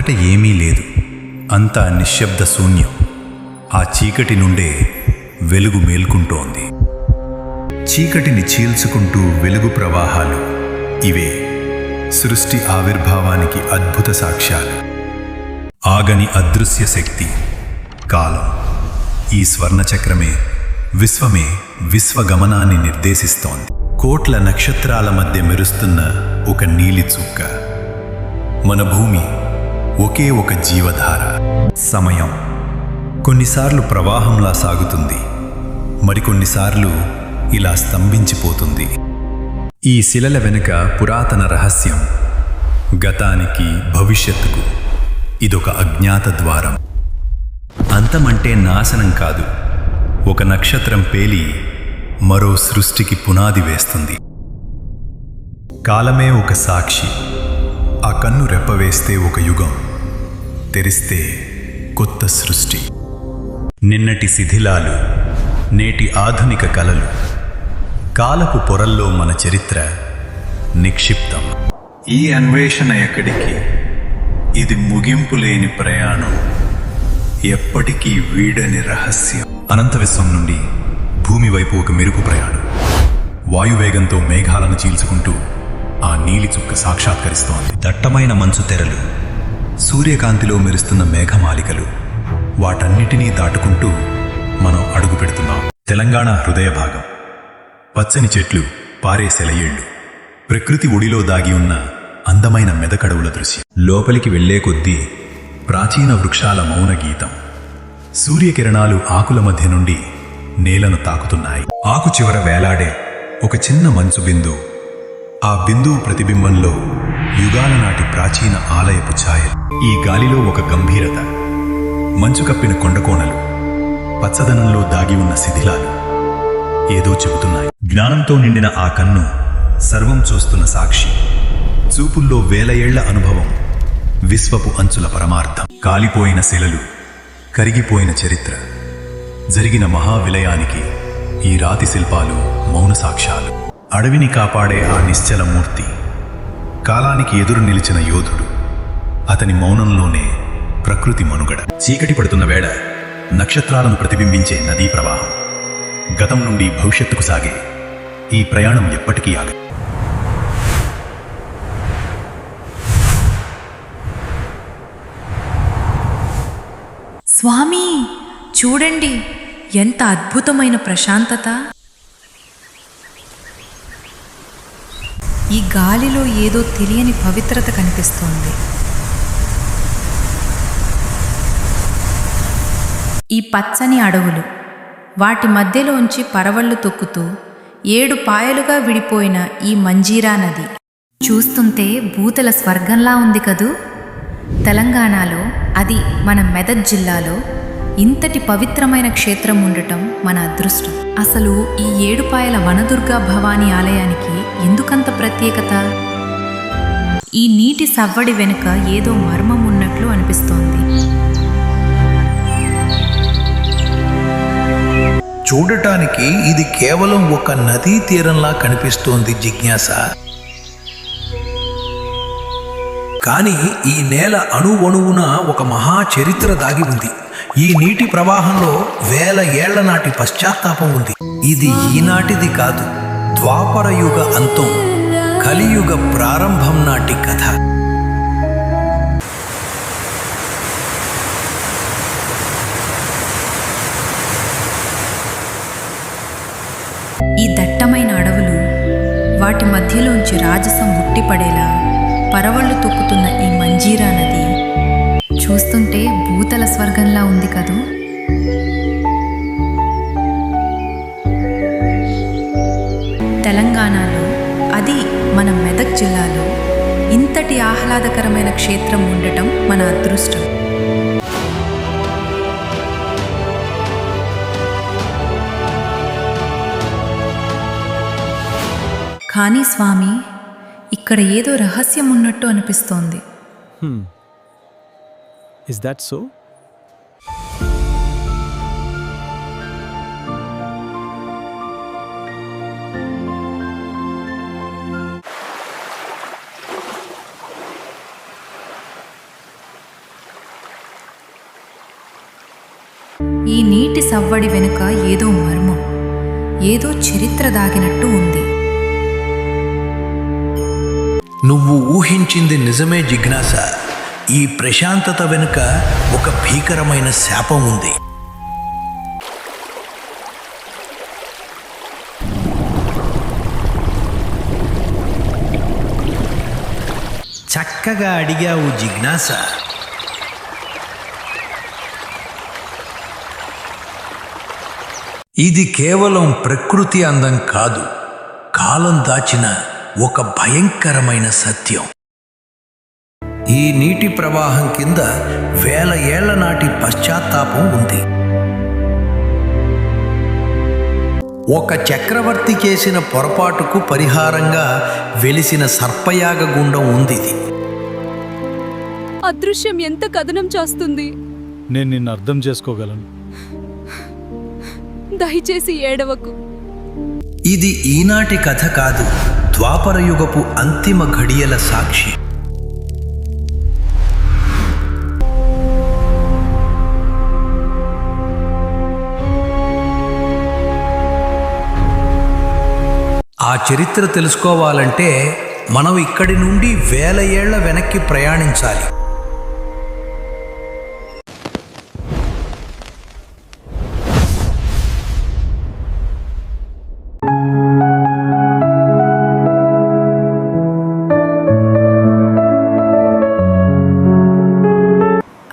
మొదట ఏమీ లేదు, అంతా నిశ్శబ్ద శూన్యం. ఆ చీకటి నుండే వెలుగు మేల్కుంటోంది. చీకటిని చీల్చుకుంటూ వెలుగు ప్రవాహాలు, ఇవే సృష్టి ఆవిర్భావానికి అద్భుత సాక్ష్యాలు. ఆగని అదృశ్య శక్తి కాలం. ఈ స్వర్ణచక్రమే విశ్వమే విశ్వగమనాన్ని నిర్దేశిస్తోంది. కోట్ల నక్షత్రాల మధ్య మెరుస్తున్న ఒక నీలి చుక్క. మన భూమి ఒకే ఒక జీవధార. సమయం కొన్నిసార్లు ప్రవాహంలా సాగుతుంది, మరికొన్నిసార్లు ఇలా స్తంభించిపోతుంది. ఈ శిలల వెనుక పురాతన రహస్యం. గతానికి, భవిష్యత్తుకు ఇదొక అజ్ఞాత ద్వారం. అంతమంటే నాశనం కాదు, ఒక నక్షత్రం పేలి మరో సృష్టికి పునాది వేస్తుంది. కాలమే ఒక సాక్షి. ఆ కన్ను రెప్పవేస్తే ఒక యుగం, తెరిస్తే కొత్త సృష్టి. నిన్నటి శిథిలాలు, నేటి ఆధునిక కలలు. కాలపు పొరల్లో మన చరిత్ర నిక్షిప్తం. ఈ అన్వేషణ ఎక్కడికి? ఇది ముగింపు లేని ప్రయాణం, ఎప్పటికీ వీడని రహస్యం. అనంత విశ్వం నుండి భూమి వైపు ఒక మెరుపు ప్రయాణం. వాయువేగంతో మేఘాలను చీల్చుకుంటూ ఆ నీలి చుక్క సాక్షాత్కరిస్తోంది. దట్టమైన మంచు తెరలు, సూర్యకాంతిలో మెరుస్తున్న మేఘమాలికలు, వాటన్నిటినీ దాటుకుంటూ మనం అడుగు పెడుతున్నాం. తెలంగాణ హృదయ భాగం. పచ్చని చెట్లు, పారే సెలయేళ్లు, ప్రకృతి ఒడిలో దాగి ఉన్న అందమైన మెదకడవుల దృశ్యం. లోపలికి వెళ్లే కొద్దీ ప్రాచీన వృక్షాల మౌన గీతం. సూర్యకిరణాలు ఆకుల మధ్య నుండి నేలను తాకుతున్నాయి. ఆకు చివర వేలాడే ఒక చిన్న మంచు బిందువు. ఆ బిందువు ప్రతిబింబంలో యుగాల నాటి ప్రాచీన ఆలయపు ఛాయలు. ఈ గాలిలో ఒక గంభీరత. మంచు కప్పిన కొండకోణలు, పచ్చదనంలో దాగి ఉన్న శిథిలాలు ఏదో చెబుతున్నాయి. జ్ఞానంతో నిండిన ఆ కన్ను సర్వం చూస్తున్న సాక్షి. చూపుల్లో వేల ఏళ్ల అనుభవం, విశ్వపు అంచుల పరమార్థం. కాలిపోయిన శిలలు, కరిగిపోయిన చరిత్ర, జరిగిన మహావిలయానికి ఈ రాతి శిల్పాలు మౌన సాక్ష్యాలు. అడవిని కాపాడే ఆ నిశ్చల మూర్తి, కాలానికి ఎదురు నిలిచిన యోధుడు. అతని మౌనంలోనే ప్రకృతి మనుగడ. చీకటి పడుతున్న వేళ నక్షత్రాలను ప్రతిబింబించే నదీ ప్రవాహం. గతం నుండి భవిష్యత్తుకు సాగే ఈ ప్రయాణం ఎప్పటికీ ఆగదు. స్వామి, చూడండి, ఎంత అద్భుతమైన ప్రశాంతత! ఈ గాలిలో ఏదో తెలియని పవిత్రత కనిపిస్తోంది. ఈ పచ్చని అడవులు, వాటి మధ్యలోంచి పరవళ్లు తొక్కుతూ 7 పాయలుగా విడిపోయిన ఈ మంజీరా నది చూస్తుంటే భూతల స్వర్గంలా ఉంది కదూ. తెలంగాణలో, అది మన మెదక్ జిల్లాలో ఇంతటి పవిత్రమైన క్షేత్రం ఉండటం మన అదృష్టం. అసలు ఈ 7 పాయల వనదుర్గా భవానీ ఆలయానికి ఎందుకంత ప్రత్యేకత? ఈ నీటి సవ్వడి వెనుక ఏదో మర్మం ఉన్నట్లు అనిపిస్తోంది. చూడటానికి ఇది కేవలం ఒక నదీ తీరంలా కనిపిస్తోంది జిజ్ఞాస. కానీ ఈ నేల అణువణువున ఒక మహా చరిత్ర దాగి ఉంది. ఈ నీటి ప్రవాహంలో వేల ఏళ్ల నాటి పశ్చాత్తాపం ఉంది. ఇది ఈనాటిది కాదు, ద్వాపర యుగ అంతం, కలియుగ ప్రారంభం నాటి కథ. ఈ దట్టమైన అడవులు, వాటి మధ్యలోంచి రాజసం ఉట్టిపడేలా పరవళ్లు తొక్కుతున్న ఈ మంజీరా నది చూస్తుంటే భూతల స్వర్గంలా ఉంది కదూ. తెలంగాణలో, అది మన మెదక్ జిల్లాలో ఇంతటి ఆహ్లాదకరమైన క్షేత్రం ఉండటం మన అదృష్టం. కానీ స్వామి, ఇక్కడ ఏదో రహస్యం ఉన్నట్టు అనిపిస్తోంది. Is that so? ఈ నీటి సవ్వడి వెనుక ఏదో మర్మం, ఏదో చరిత్ర దాగినట్టు ఉంది. నువ్వు ఊహించింది నిజమే జిజ్ఞాస. ఈ ప్రశాంతత వెనుక ఒక భీకరమైన శాపం ఉంది. చక్కగా అడిగావు జిజ్ఞాస. ఇది కేవలం ప్రకృతి అందం కాదు, కాలం దాచిన ఒక భయంకరమైన సత్యం. ఈ నీటి ప్రవాహం కింద వేల ఏళ్ల నాటి పశ్చాత్తాపం ఉంది. ఒక చక్రవర్తి చేసిన పొరపాటుకు పరిహారంగా వెలిసిన సర్పయాగ గుండం ఉంది. అదృశ్యం ఎంత కథనం చేస్తుంది. నేను నిన్ను అర్థం చేసుకోగలను. దయచేసి ఏడవకు. ఇది ఈనాటి కథ కాదు, ద్వాపరయుగపు అంతిమ ఘడియల సాక్షి. ఆ చరిత్ర తెలుసుకోవాలంటే మనం ఇక్కడి నుండి వేల ఏళ్ల వెనక్కి ప్రయాణించాలి.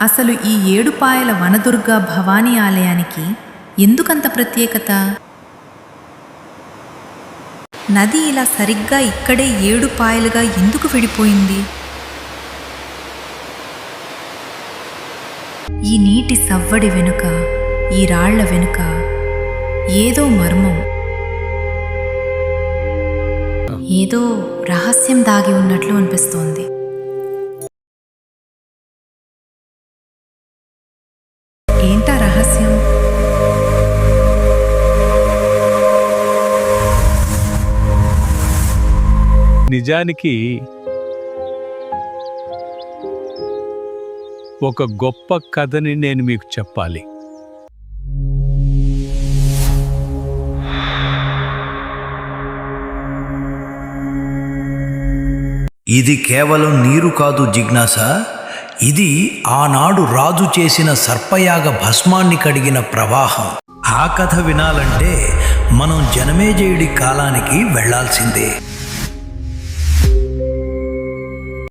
అసలు ఈ ఏడుపాయల వనదుర్గా భవానీ ఆలయానికి ఎందుకంత ప్రత్యేకత? నది ఇలా సరిగ్గా ఇక్కడే 7 పాయలుగా ఎందుకు విడిపోయింది? ఈ నీటి సవ్వడి వెనుక, ఈ రాళ్ల వెనుక ఏదో మర్మం, ఏదో రహస్యం దాగి ఉన్నట్లు అనిపిస్తోంది. ఏంటా రహస్యం? నిజానికి ఒక గొప్ప కథని నేను మీకు చెప్పాలి. ఇది కేవలం నీరు కాదు జిజ్ఞాస, ఇది ఆనాడు రాజు చేసిన సర్పయాగ భస్మాన్ని కడిగిన ప్రవాహం. ఆ కథ వినాలంటే మనం జనమేజయుడి కాలానికి వెళ్లాల్సిందే.